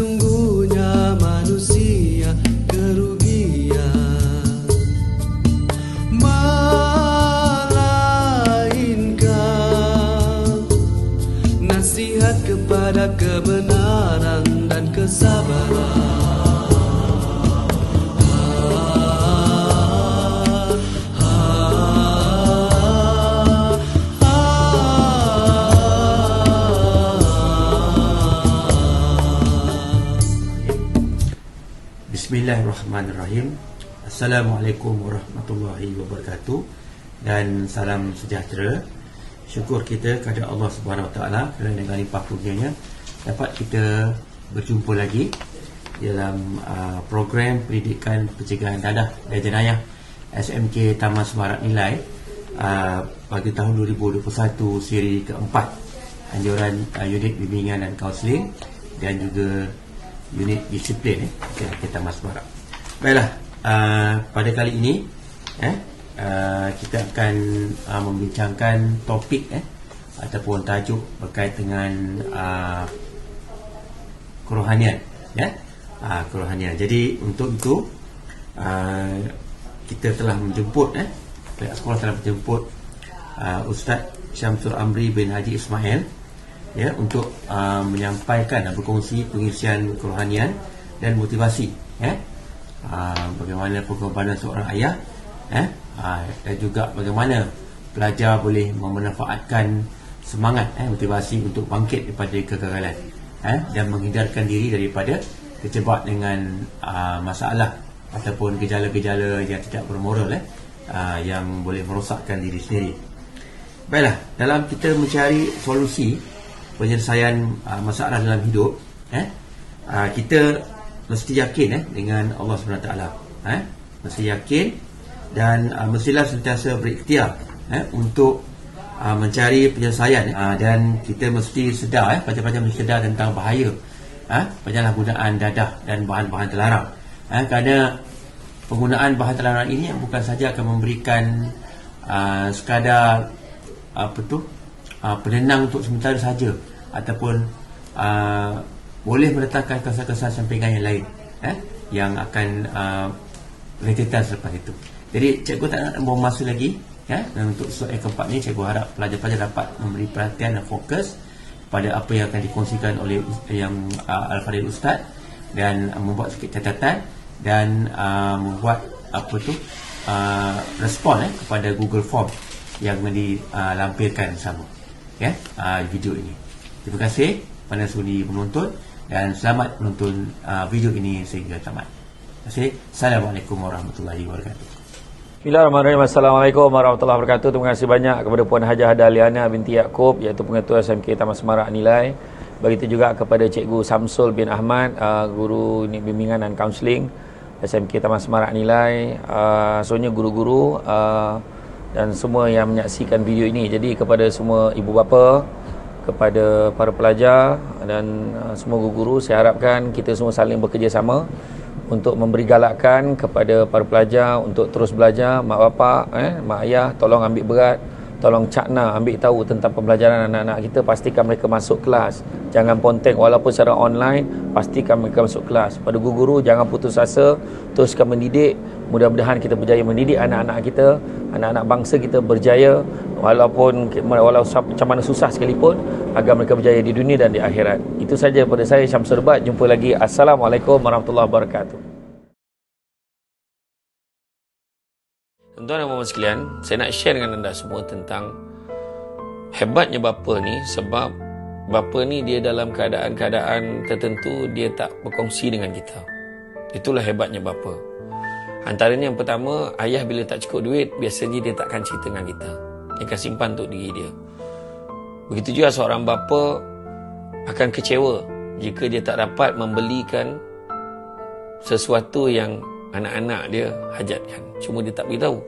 Sesungguhnya manusia kerugian, melainkan nasihat kepada kebenaran dan kesabaran. Bismillahirrahmanirrahim. Assalamualaikum warahmatullahi wabarakatuh. Dan salam sejahtera. Syukur kita kepada Allah Subhanahu Wa Taala kerana dengan limpah kurnianya dapat kita berjumpa lagi dalam program pendidikan pencegahan dadah dan jenayah SMK Taman Semarak Nilai bagi tahun 2021 siri keempat, anjuran unit bimbingan dan kaunseling dan juga unit disiplin kita Taman Semarak. Baiklah, pada kali ini kita akan membincangkan topik ataupun tajuk berkait dengan kerohanian, kerohanian. Jadi untuk itu kita telah menjemput pihak sekolah telah menjemput Ustaz Syamsul Amri bin Haji Ismail untuk menyampaikan dan berkongsi pengisian kerohanian dan motivasi bagaimana pengorbanan seorang ayah dan juga bagaimana pelajar boleh memanfaatkan semangat motivasi untuk bangkit daripada kegagalan dan menghindarkan diri daripada terjebak dengan masalah ataupun gejala-gejala yang tidak bermoral yang boleh merosakkan diri sendiri. Baiklah, dalam kita mencari solusi penyelesaian masalah dalam hidup, kita mesti yakin dengan Allah SWT, mesti yakin dan mestilah sentiasa berikhtiar untuk mencari penyelesaian, dan kita mesti sedar, pelajar-pelajar mesti sedar tentang bahaya penyalahgunaan dadah dan bahan-bahan terlarang, kerana penggunaan bahan terlarang ini bukan saja akan memberikan sekadar penenang untuk sementara saja, ataupun boleh mendatangkan kesan-kesan sampingan yang lain yang akan rentetan selepas itu. Jadi cikgu tak nak buang masa lagi dan untuk episod yang keempat ni, cikgu harap pelajar-pelajar dapat memberi perhatian dan fokus pada apa yang akan dikongsikan oleh yang Al-Fadhil Ustaz, dan membuat sikit catatan dan membuat respon kepada Google Form yang dilampirkan sama video ini. Terima kasih pada sudi menonton dan selamat menonton video ini sehingga tamat. Terima kasih. Assalamualaikum warahmatullahi wabarakatuh. Bismillahirrahmanirrahim. Assalamualaikum warahmatullahi wabarakatuh. Terima kasih banyak kepada Puan Hajah Daliana binti Yaakob, iaitu pengetua SMK Taman Semarak Nilai. Begitu juga kepada Cikgu Samsul bin Ahmad, guru unit bimbingan dan kaunseling SMK Taman Semarak Nilai, semuanya guru-guru dan semua yang menyaksikan video ini. Jadi kepada semua ibu bapa, kepada para pelajar dan semua guru-guru, saya harapkan kita semua saling bekerjasama untuk memberi galakan kepada para pelajar untuk terus belajar. Mak bapak, mak ayah, tolong ambil berat, tolong cakna, ambil tahu tentang pembelajaran anak-anak kita. Pastikan mereka masuk kelas, jangan ponteng. Walaupun secara online, pastikan mereka masuk kelas. Pada guru-guru, jangan putus asa, teruskan mendidik. Mudah-mudahan kita berjaya mendidik anak-anak kita, anak-anak bangsa kita berjaya, walau macam mana susah sekalipun, agar mereka berjaya di dunia dan di akhirat. Itu saja daripada saya, Syamsul Bat. Jumpa lagi. Assalamualaikum warahmatullahi wabarakatuh. Tuan-tuan dan puan sekalian, saya nak share dengan anda semua tentang hebatnya bapa ni. Sebab bapa ni dia dalam keadaan-keadaan tertentu dia tak berkongsi dengan kita. Itulah hebatnya bapa. Antaranya yang pertama, ayah bila tak cukup duit, biasanya dia takkan cerita dengan kita. Dia akan simpan untuk diri dia. Begitu juga seorang bapa akan kecewa jika dia tak dapat membelikan sesuatu yang anak-anak dia hajatkan. Cuma dia tak beritahu.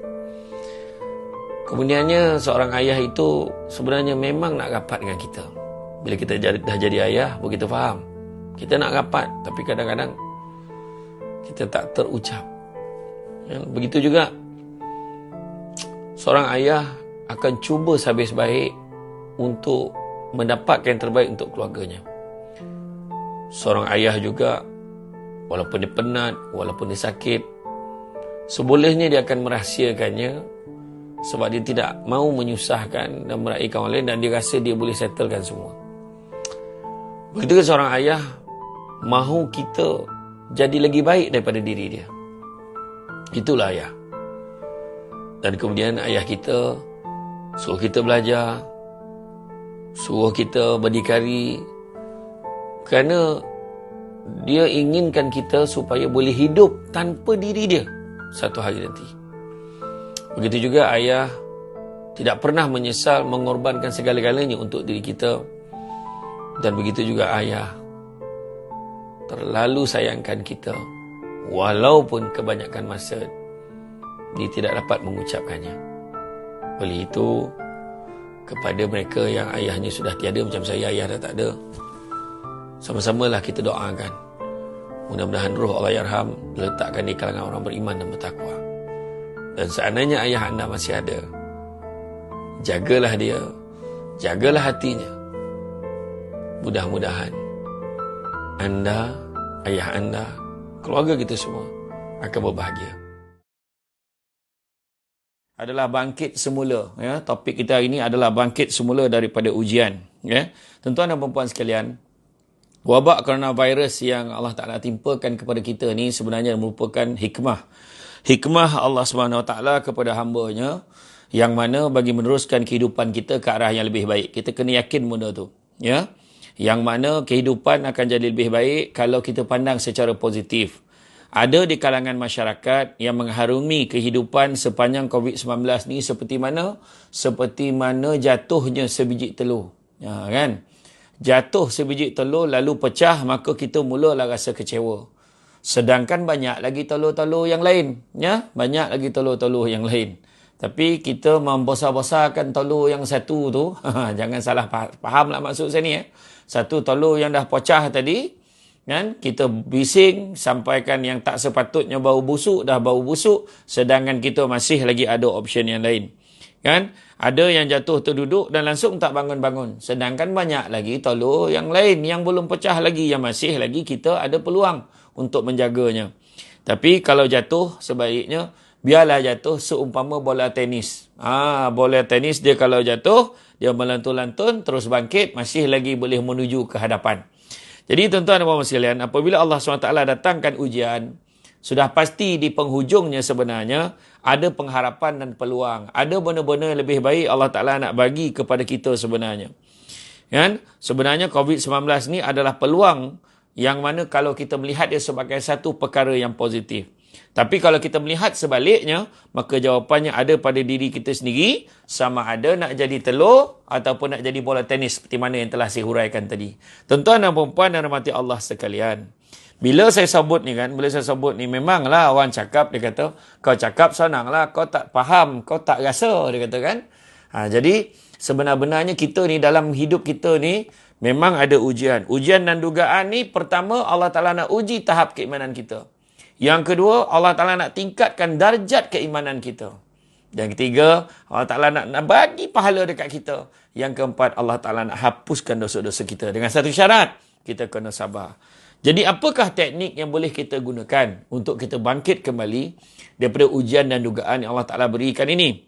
Kemudiannya seorang ayah itu sebenarnya memang nak rapat dengan kita. Bila kita dah jadi ayah, baru kita faham. Kita nak rapat, tapi kadang-kadang kita tak terucap. Begitu juga seorang ayah akan cuba sehabis baik untuk mendapatkan yang terbaik untuk keluarganya. seorang ayah juga, walaupun dia penat, walaupun dia sakit, sebolehnya dia akan merahsiakannya sebab dia tidak mahu menyusahkan dan meraihkan orang lain, dan dia rasa dia boleh settlekan semua. Begitu seorang ayah mahu kita jadi lagi baik daripada diri dia. Itulah ayah. Dan kemudian ayah kita suruh kita belajar, suruh kita berdikari, kerana dia inginkan kita supaya boleh hidup tanpa diri dia satu hari nanti. Begitu juga ayah tidak pernah menyesal mengorbankan segala-galanya untuk diri kita. Dan begitu juga ayah terlalu sayangkan kita, walaupun kebanyakan masa dia tidak dapat mengucapkannya. Oleh itu, kepada mereka yang ayahnya sudah tiada, macam saya, ayah dah tak ada, sama-samalah kita doakan, mudah-mudahan roh Allah Yarham diletakkan di kalangan orang beriman dan bertakwa. Dan seandainya ayah anda masih ada, jagalah dia, jagalah hatinya. Mudah-mudahan anda, ayah anda, keluarga kita semua akan berbahagia. Adalah bangkit semula, ya. Topik kita hari ini adalah bangkit semula daripada ujian, ya. Tuan-tuan dan puan-puan sekalian, wabak coronavirus yang Allah Ta'ala timpakan kepada kita ni sebenarnya merupakan hikmah. Hikmah Allah SWT kepada hamba-Nya, yang mana bagi meneruskan kehidupan kita ke arah yang lebih baik. Kita kena yakin benda tu, ya. Yang mana kehidupan akan jadi lebih baik kalau kita pandang secara positif. Ada di kalangan masyarakat yang mengharungi kehidupan sepanjang COVID-19 ni seperti mana? Seperti mana jatuhnya sebiji telur. Ya, kan? Jatuh sebiji telur lalu pecah, maka kita mulalah rasa kecewa. Sedangkan banyak lagi telur-telur yang lain. Ya? Banyak lagi telur-telur yang lain. Tapi kita membesar-besarkan telur yang satu tu. Jangan salah faham lah maksud saya ni. Satu telur yang dah pecah tadi, kan, kita bising sampaikan yang tak sepatutnya bau busuk, dah bau busuk, sedangkan kita masih lagi ada option yang lain, kan. Ada yang jatuh terduduk dan langsung tak bangun-bangun, sedangkan banyak lagi telur yang lain yang belum pecah lagi, yang masih lagi kita ada peluang untuk menjaganya. Tapi kalau jatuh, sebaiknya biarlah jatuh seumpama bola tenis. Bola tenis dia kalau jatuh, dia melantun-lantun, terus bangkit, masih lagi boleh menuju ke hadapan. Jadi tuan-tuan dan puan-puan sekalian, apabila Allah SWT datangkan ujian, sudah pasti di penghujungnya sebenarnya ada pengharapan dan peluang. Ada benda-benda yang lebih baik Allah Ta'ala nak bagi kepada kita sebenarnya. Kan? Sebenarnya COVID-19 ni adalah peluang yang mana kalau kita melihat dia sebagai satu perkara yang positif. Tapi kalau kita melihat sebaliknya, maka jawapannya ada pada diri kita sendiri, sama ada nak jadi telur ataupun nak jadi bola tenis seperti mana yang telah saya huraikan tadi. Tuan-tuan dan puan-puan dan rahmati Allah sekalian, bila saya sebut ni memanglah orang cakap, dia kata, kau cakap senanglah, kau tak faham, kau tak rasa, dia kata kan. Jadi sebenar-benarnya kita ni dalam hidup kita ni memang ada ujian. Ujian dan dugaan ni, pertama Allah Ta'ala nak uji tahap keimanan kita. Yang kedua, Allah Ta'ala nak tingkatkan darjat keimanan kita. Yang ketiga, Allah Ta'ala nak bagi pahala dekat kita. Yang keempat, Allah Ta'ala nak hapuskan dosa-dosa kita. Dengan satu syarat, kita kena sabar. Jadi apakah teknik yang boleh kita gunakan untuk kita bangkit kembali daripada ujian dan dugaan yang Allah Ta'ala berikan ini?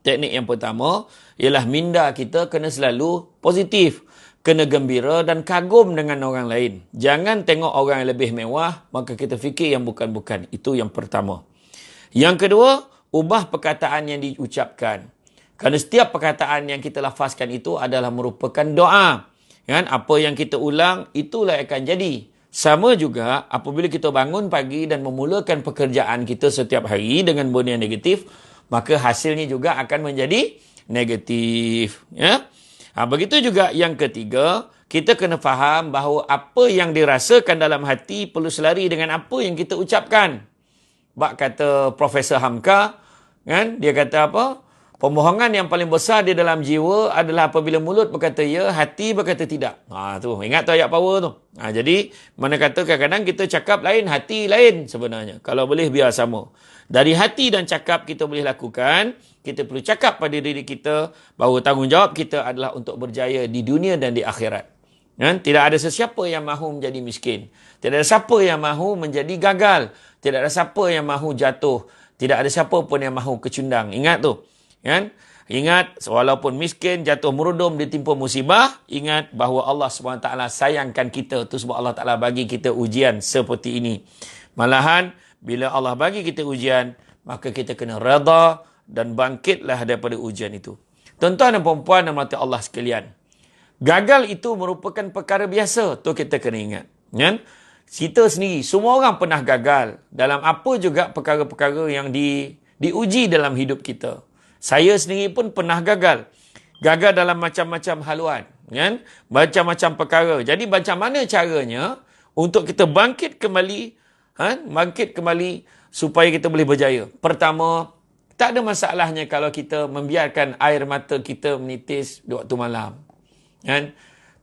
Teknik yang pertama ialah minda kita kena selalu positif. Kena gembira dan kagum dengan orang lain. Jangan tengok orang yang lebih mewah, maka kita fikir yang bukan-bukan. Itu yang pertama. Yang kedua, ubah perkataan yang diucapkan. Kerana setiap perkataan yang kita lafazkan itu adalah merupakan doa. Kan? Apa yang kita ulang, itulah yang akan jadi. Sama juga, apabila kita bangun pagi dan memulakan pekerjaan kita setiap hari dengan benda yang negatif, maka hasilnya juga akan menjadi negatif. Ya? Begitu juga yang ketiga, kita kena faham bahawa apa yang dirasakan dalam hati perlu selari dengan apa yang kita ucapkan. Bak kata Profesor Hamka, kan? Dia kata apa? Pembohongan yang paling besar di dalam jiwa adalah apabila mulut berkata ya, hati berkata tidak. Tu, ingat tu ayat power tu. Jadi, mana kata kadang-kadang kita cakap lain, hati lain sebenarnya. Kalau boleh biar sama. Dari hati dan cakap kita boleh lakukan. Kita perlu cakap pada diri kita bahawa tanggungjawab kita adalah untuk berjaya di dunia dan di akhirat. Kan? Tidak ada sesiapa yang mahu menjadi miskin. Tidak ada siapa yang mahu menjadi gagal. Tidak ada siapa yang mahu jatuh. Tidak ada siapa pun yang mahu kecundang. Ingat tu. Kan? Ingat, walaupun miskin, jatuh merudum, ditimpa musibah, ingat bahawa Allah SWT sayangkan kita. Itu sebab Allah Ta'ala bagi kita ujian seperti ini. Malahan, bila Allah bagi kita ujian, maka kita kena redha dan bangkitlah daripada ujian itu. Tuan-tuan dan puan-puan dan mati Allah sekalian, gagal itu merupakan perkara biasa. Tu kita kena ingat. Kan? Kita sendiri, semua orang pernah gagal dalam apa juga perkara-perkara yang diuji dalam hidup kita. Saya sendiri pun pernah gagal. Gagal dalam macam-macam haluan. Kan? Macam-macam perkara. Jadi macam mana caranya untuk kita bangkit kembali, bangkit kembali supaya kita boleh berjaya? Pertama, tak ada masalahnya kalau kita membiarkan air mata kita menitis di waktu malam. Kan?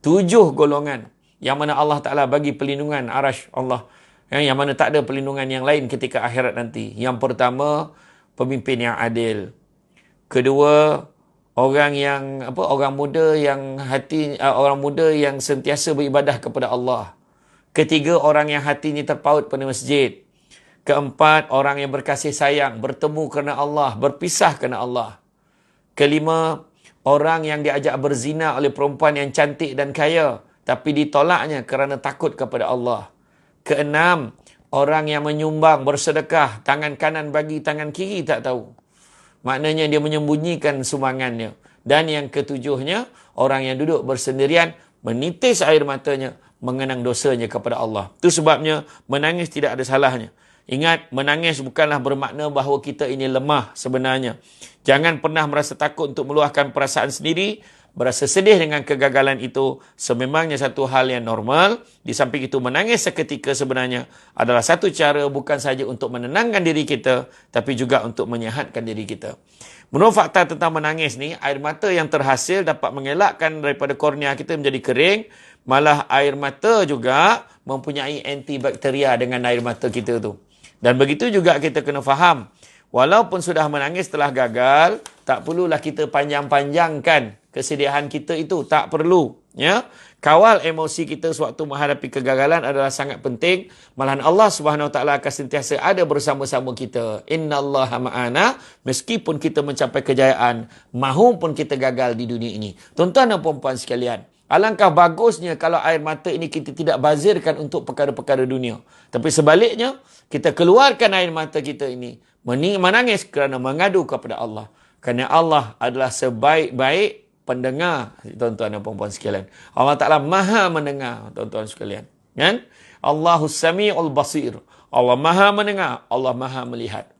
7 golongan yang mana Allah Ta'ala bagi perlindungan arash Allah. Yang mana tak ada perlindungan yang lain ketika akhirat nanti. Yang pertama, pemimpin yang adil. Kedua, orang muda yang sentiasa beribadah kepada Allah. Ketiga, orang yang hatinya terpaut pada masjid. Keempat, orang yang berkasih sayang, bertemu kerana Allah, berpisah kerana Allah. Kelima, orang yang diajak berzina oleh perempuan yang cantik dan kaya, tapi ditolaknya kerana takut kepada Allah. Keenam, orang yang menyumbang, bersedekah, tangan kanan bagi, tangan kiri tak tahu. Maknanya dia menyembunyikan sumbangannya. Dan yang ketujuhnya, orang yang duduk bersendirian, menitis air matanya, mengenang dosanya kepada Allah. Itu sebabnya menangis tidak ada salahnya. Ingat, menangis bukanlah bermakna bahawa kita ini lemah sebenarnya. Jangan pernah merasa takut untuk meluahkan perasaan sendiri. Berasa sedih dengan kegagalan itu sememangnya satu hal yang normal. Di samping itu, menangis seketika sebenarnya adalah satu cara bukan saja untuk menenangkan diri kita, tapi juga untuk menyihatkan diri kita. Menurut fakta tentang menangis ni, air mata yang terhasil dapat mengelakkan daripada kornea kita menjadi kering. Malah air mata juga mempunyai antibakteria dengan air mata kita tu. Dan begitu juga kita kena faham, walaupun sudah menangis setelah gagal, tak perlulah kita panjang-panjangkan kesedihan kita itu. Tak perlu. Ya? Kawal emosi kita sewaktu menghadapi kegagalan adalah sangat penting. Malahan Allah SWT akan sentiasa ada bersama-sama kita. Inna Allaha ma'ana. Meskipun kita mencapai kejayaan, mahupun kita gagal di dunia ini. Tuan-tuan dan puan-puan sekalian, alangkah bagusnya kalau air mata ini kita tidak bazirkan untuk perkara-perkara dunia. Tapi sebaliknya, kita keluarkan air mata kita ini menangis kerana mengadu kepada Allah. Kerana Allah adalah sebaik-baik pendengar, tuan-tuan dan puan-puan sekalian. Allah Ta'ala maha mendengar, tuan-tuan sekalian. Kan? Allahus Sami'ul Basir. Allah maha mendengar, Allah maha melihat.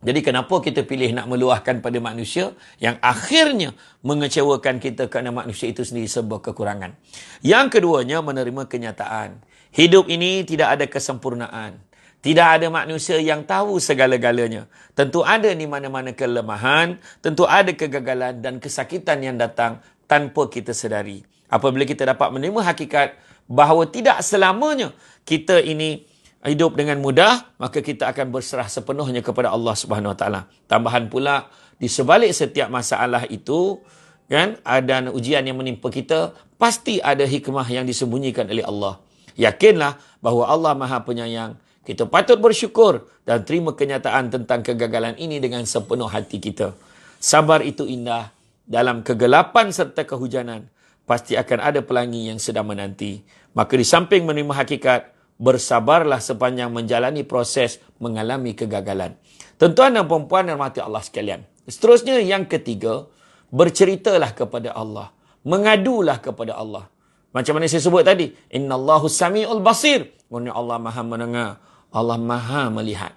Jadi kenapa kita pilih nak meluahkan pada manusia yang akhirnya mengecewakan kita kerana manusia itu sendiri sebuah kekurangan. Yang keduanya, menerima kenyataan. Hidup ini tidak ada kesempurnaan. Tidak ada manusia yang tahu segala-galanya. Tentu ada di mana-mana kelemahan, tentu ada kegagalan dan kesakitan yang datang tanpa kita sedari. Apabila kita dapat menerima hakikat bahawa tidak selamanya kita ini hidup dengan mudah, maka kita akan berserah sepenuhnya kepada Allah Subhanahu Wa Taala. Tambahan pula, di sebalik setiap masalah itu, kan, ada ujian yang menimpa kita, pasti ada hikmah yang disembunyikan oleh Allah. Yakinlah bahawa Allah Maha Penyayang. Kita patut bersyukur dan terima kenyataan tentang kegagalan ini dengan sepenuh hati kita. Sabar itu indah. Dalam kegelapan serta kehujanan, pasti akan ada pelangi yang sedang menanti. Maka di samping menerima hakikat, bersabarlah sepanjang menjalani proses mengalami kegagalan. Tuan-tuan dan puan-puan yang dirahmati Allah sekalian. Seterusnya, yang ketiga, berceritalah kepada Allah. Mengadulah kepada Allah. Macam mana saya sebut tadi, Innallahu Sami'ul Basir. Maksudnya Allah maha mendengar, Allah maha melihat.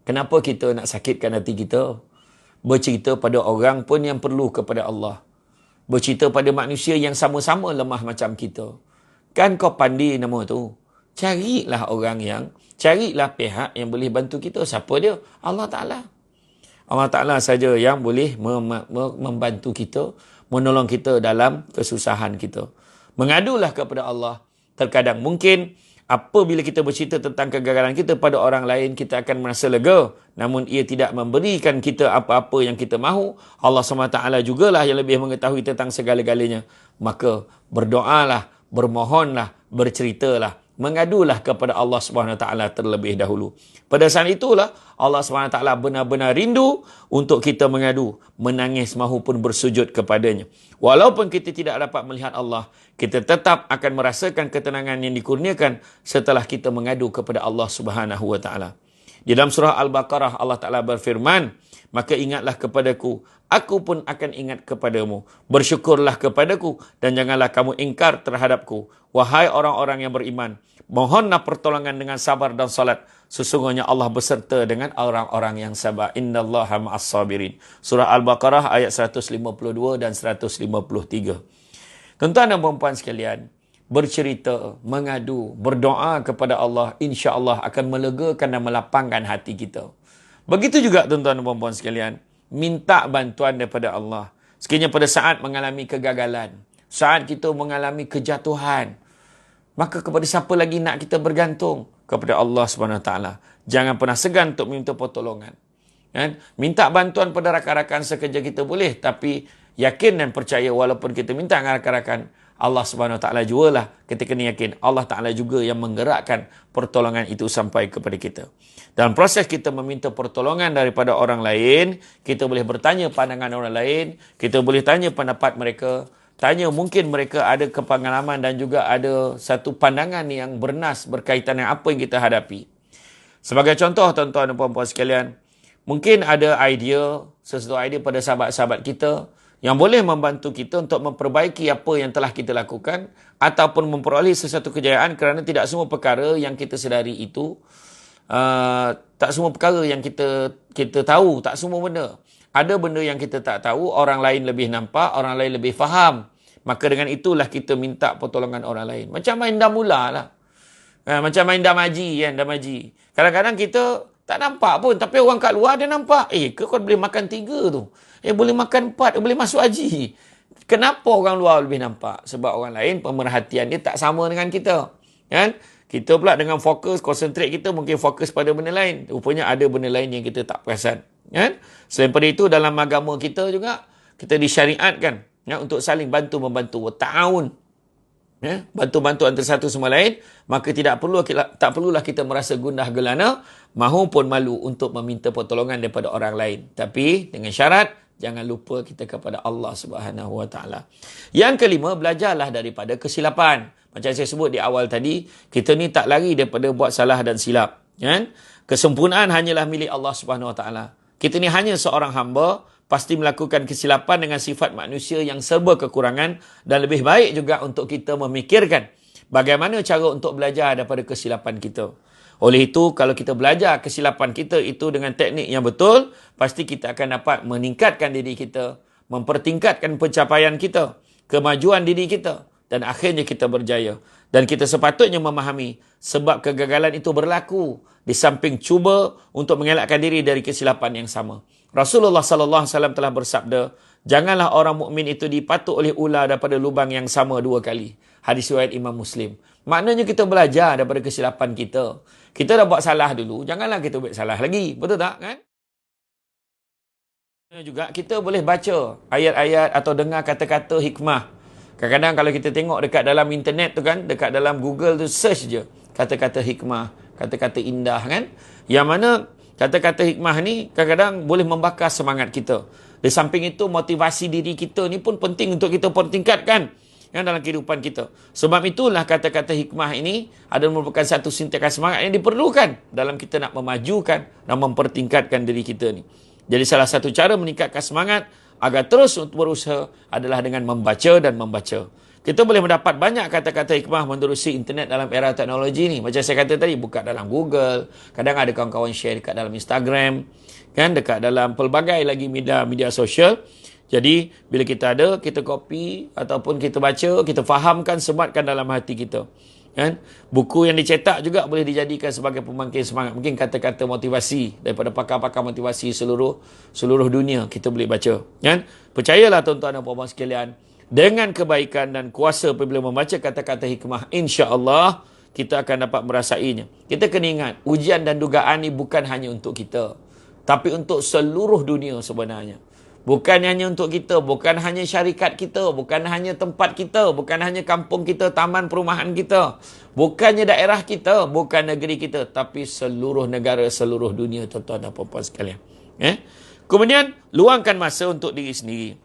Kenapa kita nak sakitkan hati kita? Bercerita pada orang pun yang perlu kepada Allah. Bercerita pada manusia yang sama-sama lemah macam kita. Kan kau pandai nama tu. Carilah carilah pihak yang boleh bantu kita. Siapa dia? Allah Ta'ala. Allah Ta'ala saja yang boleh membantu kita, menolong kita dalam kesusahan kita. Mengadulah kepada Allah. Terkadang mungkin apabila kita bercerita tentang kegagalan kita pada orang lain, kita akan merasa lega. Namun ia tidak memberikan kita apa-apa yang kita mahu. Allah SWT jugalah yang lebih mengetahui tentang segala-galanya. Maka berdoalah, bermohonlah, berceritalah, mengadulah kepada Allah Subhanahu Wa Taala terlebih dahulu. Pada saat itulah Allah Subhanahu Wa Taala benar-benar rindu untuk kita mengadu, menangis mahupun bersujud kepadanya. Walaupun kita tidak dapat melihat Allah, kita tetap akan merasakan ketenangan yang dikurniakan setelah kita mengadu kepada Allah Subhanahu Wa Taala. Di dalam surah Al-Baqarah Allah Taala berfirman, maka ingatlah kepadaku, aku pun akan ingat kepadamu. Bersyukurlah kepadaku dan janganlah kamu ingkar terhadapku. Wahai orang-orang yang beriman, mohonlah pertolongan dengan sabar dan salat. Sesungguhnya Allah beserta dengan orang-orang yang sabar. Innallaha ma'as sabirin. Surah Al-Baqarah ayat 152 dan 153. Tuan-tuan dan puan-puan sekalian, bercerita, mengadu, berdoa kepada Allah, insya-Allah akan melegakan dan melapangkan hati kita. Begitu juga tuan-tuan dan puan-puan sekalian, minta bantuan daripada Allah. Sekiranya pada saat mengalami kegagalan, saat kita mengalami kejatuhan, maka kepada siapa lagi nak kita bergantung? Kepada Allah SWT. Jangan pernah segan untuk minta pertolongan. Kan? Minta bantuan pada rakan-rakan sekerja kita boleh, tapi yakin dan percaya walaupun kita minta dengan rakan-rakan, Allah SWT jugalah kita kena yakin Allah Ta'ala juga yang menggerakkan pertolongan itu sampai kepada kita. Dalam proses kita meminta pertolongan daripada orang lain, kita boleh bertanya pandangan orang lain, kita boleh tanya pendapat mereka, tanya mungkin mereka ada kepengalaman dan juga ada satu pandangan yang bernas berkaitan dengan apa yang kita hadapi. Sebagai contoh tuan-tuan dan puan-puan sekalian, mungkin ada idea, sesuatu idea pada sahabat-sahabat kita yang boleh membantu kita untuk memperbaiki apa yang telah kita lakukan ataupun memperoleh sesuatu kejayaan, kerana tidak semua perkara yang kita sedari itu, tak semua perkara yang kita tahu, tak semua benda. Ada benda yang kita tak tahu, orang lain lebih nampak, orang lain lebih faham. Maka dengan itulah kita minta pertolongan orang lain. Macam main damula lah. Macam main damaji kan, damaji. Kadang-kadang kita tak nampak pun, tapi orang kat luar dia nampak. Kau boleh makan 3 tu. Boleh makan 4, boleh masuk haji. Kenapa orang luar lebih nampak? Sebab orang lain pemerhatian dia tak sama dengan kita. Kan? Kita pula dengan fokus, konsentrate kita mungkin fokus pada benda lain. Rupanya ada benda lain yang kita tak perasan. Kan? Selain daripada itu, dalam agama kita juga, kita disyariatkan untuk saling bantu-membantu. Ta'awun. Bantu-bantu antara satu sama lain, maka tak perlulah kita merasa gundah gelana mahupun malu untuk meminta pertolongan daripada orang lain. Tapi dengan syarat, jangan lupa kita kepada Allah Subhanahu Wa Taala. Yang kelima, belajarlah daripada kesilapan. Macam saya sebut di awal tadi, kita ni tak lari daripada buat salah dan silap. Kan? Kesempurnaan hanyalah milik Allah Subhanahu Wa Taala. Kita ni hanya seorang hamba, pasti melakukan kesilapan dengan sifat manusia yang serba kekurangan, dan lebih baik juga untuk kita memikirkan bagaimana cara untuk belajar daripada kesilapan kita. Oleh itu, kalau kita belajar kesilapan kita itu dengan teknik yang betul, pasti kita akan dapat meningkatkan diri kita, mempertingkatkan pencapaian kita, kemajuan diri kita, dan akhirnya kita berjaya. Dan kita sepatutnya memahami sebab kegagalan itu berlaku di samping cuba untuk mengelakkan diri dari kesilapan yang sama. Rasulullah sallallahu alaihi wasallam telah bersabda, janganlah orang mukmin itu dipatuk oleh ular daripada lubang yang sama 2 kali. Hadis riwayat Imam Muslim. Maknanya kita belajar daripada kesilapan kita. Kita dah buat salah dulu, janganlah kita buat salah lagi. Betul tak kan? Juga kita boleh baca ayat-ayat atau dengar kata-kata hikmah. Kadang-kadang kalau kita tengok dekat dalam internet tu kan, dekat dalam Google tu search je kata-kata hikmah, kata-kata indah kan. Yang mana kata-kata hikmah ni kadang-kadang boleh membakar semangat kita. Di samping itu, motivasi diri kita ni pun penting untuk kita pertingkatkan dalam kehidupan kita. Sebab itulah kata-kata hikmah ini adalah merupakan satu suntikan semangat yang diperlukan dalam kita nak memajukan dan mempertingkatkan diri kita ni. Jadi salah satu cara meningkatkan semangat agar terus untuk berusaha adalah dengan membaca dan membaca. Kita boleh mendapat banyak kata-kata hikmah menerusi internet dalam era teknologi ni. Macam saya kata tadi, buka dalam Google, kadang ada kawan-kawan share dekat dalam Instagram, kan, dekat dalam pelbagai lagi media sosial. Jadi, bila kita ada, kita copy ataupun kita baca, kita fahamkan, sematkan dalam hati kita. Kan? Buku yang dicetak juga boleh dijadikan sebagai pembangkit semangat. Mungkin kata-kata motivasi daripada pakar-pakar motivasi seluruh dunia kita boleh baca. Kan? Percayalah tuan-tuan dan puan-puan sekalian, dengan kebaikan dan kuasa apabila membaca kata-kata hikmah, insya-Allah kita akan dapat merasainya. Kita kena ingat, ujian dan dugaan ni bukan hanya untuk kita, tapi untuk seluruh dunia sebenarnya. Bukan hanya untuk kita, bukan hanya syarikat kita, bukan hanya tempat kita, bukan hanya kampung kita, taman perumahan kita, bukannya daerah kita, bukan negeri kita, tapi seluruh negara, seluruh dunia, tuan-tuan dan puan-puan sekalian. Kemudian, luangkan masa untuk diri sendiri.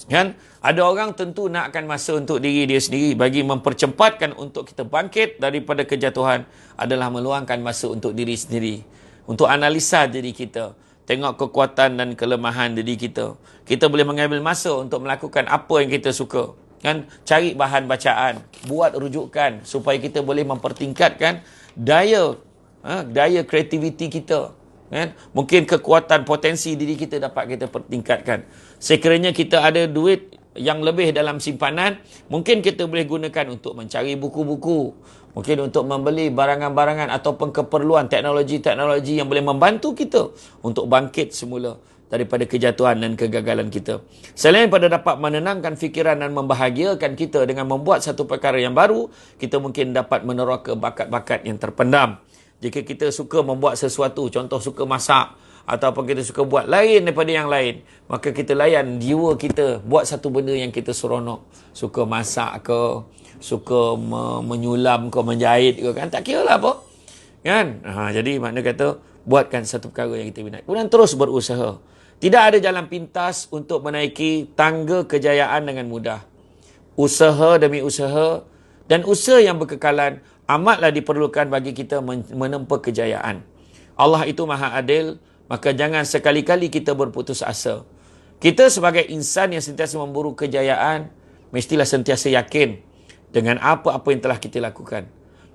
Kan? Ada orang tentu nakkan masa untuk diri dia sendiri. Bagi mempercepatkan untuk kita bangkit daripada kejatuhan adalah meluangkan masa untuk diri sendiri. Untuk analisa diri kita. Tengok kekuatan dan kelemahan diri kita. Kita boleh mengambil masa untuk melakukan apa yang kita suka. Kan? Cari bahan bacaan. Buat rujukan supaya kita boleh mempertingkatkan daya kreativiti kita. Kan? Mungkin kekuatan potensi diri kita dapat kita pertingkatkan. Sekiranya kita ada duit yang lebih dalam simpanan, mungkin kita boleh gunakan untuk mencari buku-buku, mungkin untuk membeli barangan-barangan ataupun keperluan teknologi-teknologi yang boleh membantu kita untuk bangkit semula daripada kejatuhan dan kegagalan kita. Selain pada dapat menenangkan fikiran dan membahagiakan kita dengan membuat satu perkara yang baru, kita mungkin dapat meneroka bakat-bakat yang terpendam. Jika kita suka membuat sesuatu, contoh suka masak, ataupun kita suka buat lain daripada yang lain, maka kita layan jiwa kita buat satu benda yang kita seronok. Suka masak ke, suka menyulam ke, menjahit ke, kan tak kira lah apa. Kan? Jadi makna kata buatkan satu perkara yang kita minat. Kemudian terus berusaha. Tidak ada jalan pintas untuk menaiki tangga kejayaan dengan mudah. Usaha demi usaha dan usaha yang berkekalan amatlah diperlukan bagi kita menempa kejayaan. Allah itu maha adil, maka jangan sekali-kali kita berputus asa. Kita sebagai insan yang sentiasa memburu kejayaan, mestilah sentiasa yakin dengan apa-apa yang telah kita lakukan.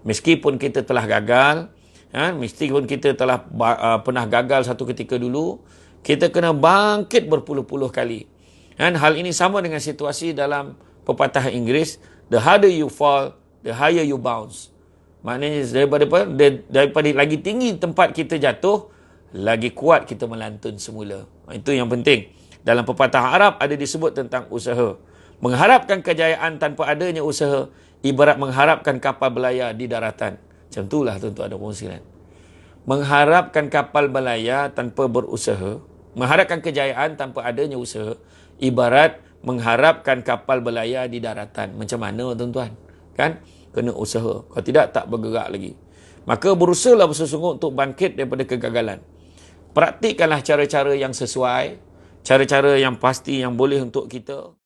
Meskipun kita telah gagal, meskipun kita telah pernah gagal satu ketika dulu, kita kena bangkit berpuluh-puluh kali. Hal ini sama dengan situasi dalam pepatah Inggeris, the harder you fall, the higher you bounce. Maknanya daripada lagi tinggi tempat kita jatuh, lagi kuat kita melantun semula. Itu yang penting. Dalam pepatah Arab ada disebut tentang usaha. Mengharapkan kejayaan tanpa adanya usaha ibarat mengharapkan kapal berlayar di daratan. Macam itulah tuan-tuan dan puan sekalian. Mengharapkan kapal berlayar tanpa berusaha, mengharapkan kejayaan tanpa adanya usaha ibarat mengharapkan kapal berlayar di daratan. Macam mana tuan-tuan? Kan? Kena usaha. Kalau tidak, tak bergerak lagi. Maka berusahalah bersungguh-sungguh untuk bangkit daripada kegagalan. Praktikkanlah cara-cara yang sesuai, cara-cara yang pasti yang boleh untuk kita.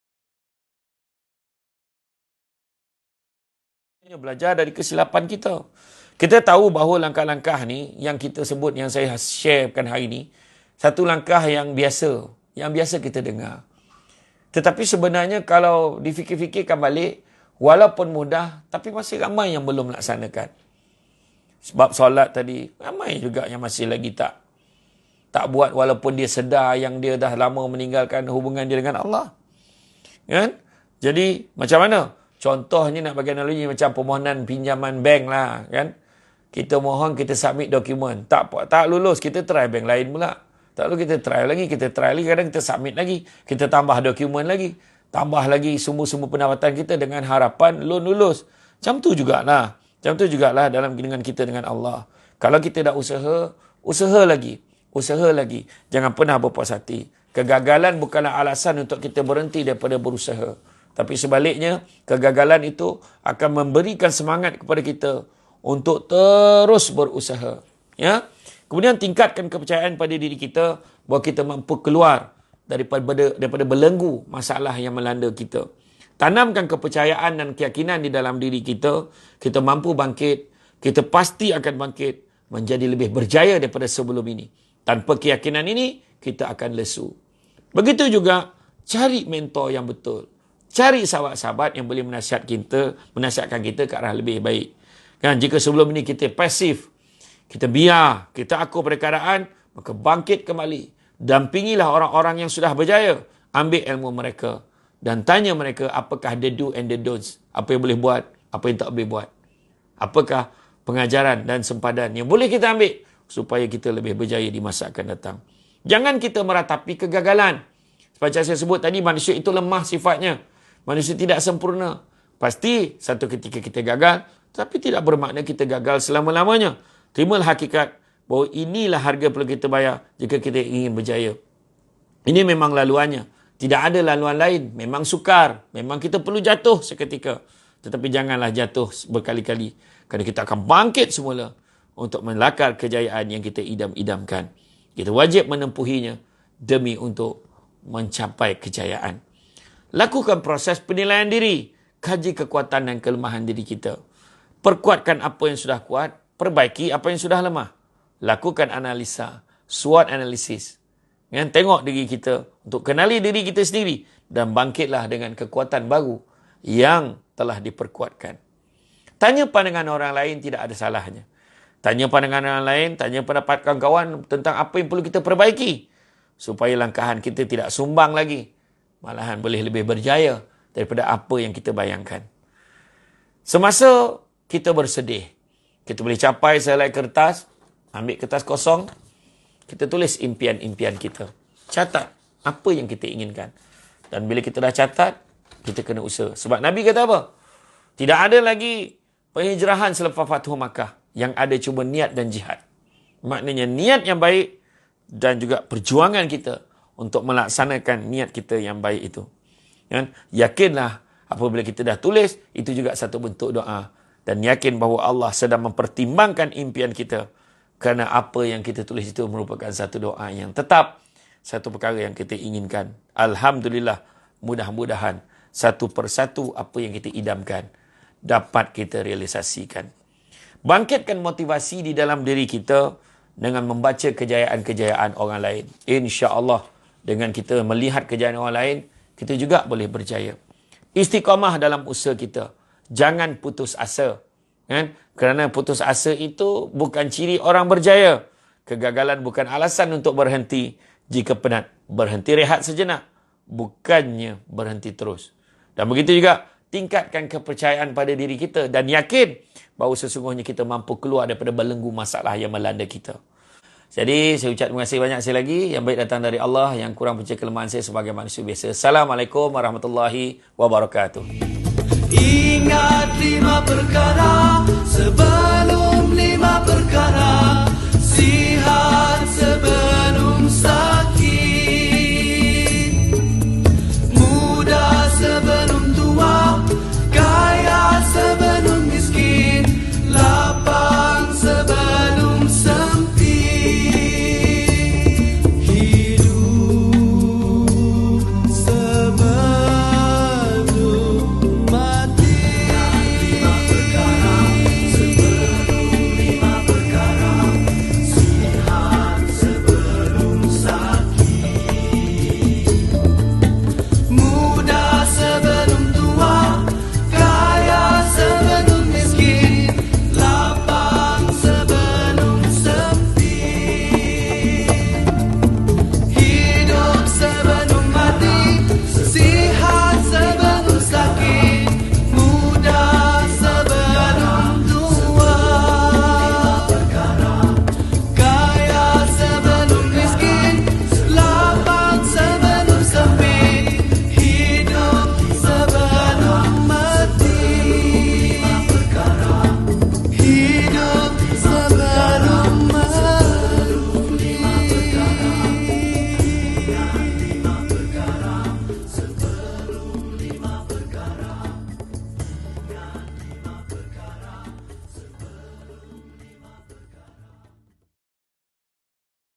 Belajar dari kesilapan kita. Kita tahu bahawa langkah-langkah ni yang kita sebut, yang saya sharekan hari ni, satu langkah yang biasa kita dengar. Tetapi sebenarnya kalau difikir-fikirkan balik, walaupun mudah, tapi masih ramai yang belum melaksanakan. Sebab solat tadi, ramai juga yang masih lagi tak buat walaupun dia sedar yang dia dah lama meninggalkan hubungan dia dengan Allah. Kan? Jadi, macam mana? Contohnya nak bagi analogi macam permohonan pinjaman bank lah. Kan? Kita mohon, kita submit dokumen. Tak lulus, kita try bank lain pula. Tak lalu kita try lagi, kadang kita submit lagi. Kita tambah dokumen lagi. Tambah lagi sumber-sumber pendapatan kita dengan harapan loan lulus. Macam tu jugalah. Dalam dengan kita dengan Allah. Kalau kita dah usaha lagi. Jangan pernah berpuas hati. Kegagalan bukanlah alasan untuk kita berhenti daripada berusaha. Tapi sebaliknya, kegagalan itu akan memberikan semangat kepada kita untuk terus berusaha. Ya? Kemudian tingkatkan kepercayaan pada diri kita bahawa kita mampu keluar daripada belenggu masalah yang melanda kita. Tanamkan kepercayaan dan keyakinan di dalam diri kita. Kita mampu bangkit. Kita pasti akan bangkit menjadi lebih berjaya daripada sebelum ini. Tanpa keyakinan ini, kita akan lesu. Begitu juga, cari mentor yang betul. Cari sahabat-sahabat yang boleh menasihatkan kita ke arah lebih baik. Kan, jika sebelum ini kita pasif, kita biar, kita akur pada keadaan, maka bangkit kembali. Dampingilah orang-orang yang sudah berjaya. Ambil ilmu mereka. Dan tanya mereka apakah the do and the don'ts. Apa yang boleh buat, apa yang tak boleh buat. Apakah pengajaran dan sempadan yang boleh kita ambil supaya kita lebih berjaya di masa akan datang. Jangan kita meratapi kegagalan. Seperti saya sebut tadi, manusia itu lemah sifatnya. Manusia tidak sempurna. Pasti satu ketika kita gagal, tapi tidak bermakna kita gagal selama-lamanya. Terimalah hakikat bahawa inilah harga perlu kita bayar jika kita ingin berjaya. Ini memang laluannya. Tidak ada laluan lain. Memang sukar. Memang kita perlu jatuh seketika. Tetapi janganlah jatuh berkali-kali. Kerana kita akan bangkit semula untuk melakar kejayaan yang kita idam-idamkan. Kita wajib menempuhinya demi untuk mencapai kejayaan. Lakukan proses penilaian diri. Kaji kekuatan dan kelemahan diri kita. Perkuatkan apa yang sudah kuat. Perbaiki apa yang sudah lemah. Lakukan analisa. SWOT analisis. Tengok diri kita untuk kenali diri kita sendiri dan bangkitlah dengan kekuatan baru yang telah diperkuatkan. Tanya pandangan orang lain tidak ada salahnya. Tanya pandangan orang lain, tanya pendapat kawan-kawan tentang apa yang perlu kita perbaiki supaya langkahan kita tidak sumbang lagi. Malahan boleh lebih berjaya daripada apa yang kita bayangkan. Semasa kita bersedih, kita boleh capai sehelai kertas, ambil kertas kosong, kita tulis impian-impian kita. Catat apa yang kita inginkan. Dan bila kita dah catat, kita kena usaha. Sebab Nabi kata apa? Tidak ada lagi penghijrahan selepas Fathu Makkah. Yang ada cuma niat dan jihad. Maknanya niat yang baik dan juga perjuangan kita untuk melaksanakan niat kita yang baik itu. Yakinlah apabila kita dah tulis, itu juga satu bentuk doa. Dan yakin bahawa Allah sedang mempertimbangkan impian kita. Kerana apa yang kita tulis itu merupakan satu doa yang tetap. Satu perkara yang kita inginkan. Alhamdulillah, mudah-mudahan satu persatu apa yang kita idamkan dapat kita realisasikan. Bangkitkan motivasi di dalam diri kita dengan membaca kejayaan-kejayaan orang lain. InsyaAllah, dengan kita melihat kejayaan orang lain, kita juga boleh berjaya. Istiqamah dalam usaha kita. Jangan putus asa. Kerana putus asa itu bukan ciri orang berjaya. Kegagalan bukan alasan untuk berhenti. Jika penat, berhenti rehat sejenak. Bukannya berhenti terus. Dan begitu juga, tingkatkan kepercayaan pada diri kita. Dan yakin bahawa sesungguhnya kita mampu keluar daripada belenggu masalah yang melanda kita. Jadi, saya ucap terima kasih banyak sekali lagi. Yang baik datang dari Allah, yang kurang percaya kelemahan saya sebagai manusia biasa. Assalamualaikum warahmatullahi wabarakatuh. Ingat 5 perkara sebelum 5 perkara.